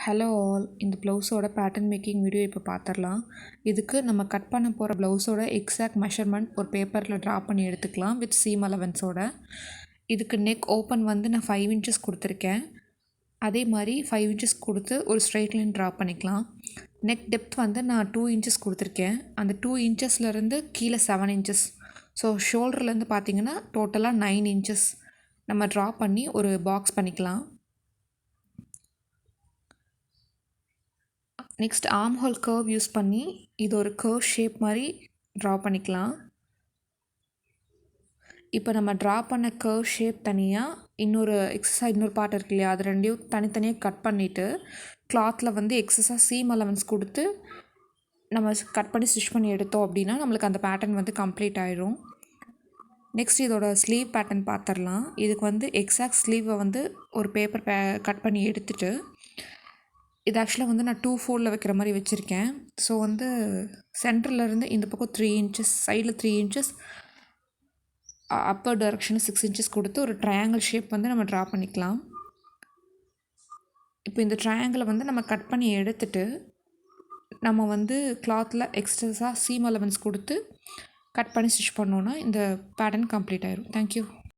Hello all, இந்த ப்ளவுஸோட pattern making video இப்போ பார்த்துடலாம். இதுக்கு நம்ம கட் பண்ண போகிற ப்ளவுஸோட எக்ஸாக்ட் மெஷர்மெண்ட் ஒரு பேப்பரில் ட்ரா பண்ணி எடுத்துக்கலாம் வித் சீம் அலவன்ஸோட. இதுக்கு நெக் ஓப்பன் வந்து நான் 5 இன்ச்சஸ் கொடுத்துருக்கேன். அதே மாதிரி 5 இன்ச்சஸ் கொடுத்து ஒரு ஸ்ட்ரைட் லைன் ட்ரா பண்ணிக்கலாம். நெக் டெப்த் வந்து நான் 2 இன்ச்சஸ் கொடுத்துருக்கேன். அந்த 2 இன்ச்சஸ்லேருந்து கீழே 7 இன்ச்சஸ். ஸோ ஷோல்டர்லேருந்து பார்த்தீங்கன்னா டோட்டலாக 9 இன்ச்சஸ் நம்ம ட்ரா பண்ணி ஒரு பாக்ஸ் பண்ணிக்கலாம். Next arm whole curve use பண்ணி இது ஒரு கர்வ் ஷேப் மாதிரி ட்ரா பண்ணிக்கலாம். இப்போ நம்ம ட்ரா பண்ண கர்வ் ஷேப் தனியாக இன்னொரு பார்ட் இருக்கு இல்லையா, அது ரெண்டையும் தனித்தனியாக கட் பண்ணிவிட்டு கிளாத்தில் வந்து எக்ஸஸாக சீம் அலவன்ஸ் கொடுத்து நம்ம கட் பண்ணி ஸ்டிச் பண்ணி எடுத்தோம் அப்படின்னா நம்மளுக்கு அந்த பேட்டர்ன் வந்து கம்ப்ளீட் ஆகிடும். நெக்ஸ்ட் இதோட ஸ்லீவ் பேட்டர்ன் பார்த்துடலாம். இதுக்கு வந்து எக்ஸாக்ட் ஸ்லீவை வந்து ஒரு பேப்பர் கட் பண்ணி எடுத்துகிட்டு இது ஆக்சுவலாக வந்து நான் 2 ஃபோல்டில் வைக்கிற மாதிரி வச்சுருக்கேன். ஸோ வந்து சென்டர்லேருந்து இந்த பக்கம் 3 இன்ச்சஸ், சைடில் 3 இன்ச்சஸ், அப்பர் டைரக்ஷனில் 6 இன்ச்சஸ் கொடுத்து ஒரு ட்ரையாங்கிள் ஷேப் வந்து நம்ம ட்ரா பண்ணிக்கலாம். இப்போ இந்த ட்ரையாங்கிளை வந்து நம்ம கட் பண்ணி எடுத்துட்டு நம்ம வந்து கிளாத்தில் எக்ஸ்ட்ராஸாக சீம் அலவன்ஸ் கொடுத்து கட் பண்ணி ஸ்டிச் பண்ணோன்னா இந்த பேட்டர்ன் கம்ப்ளீட் ஆயிடும். தேங்க்யூ.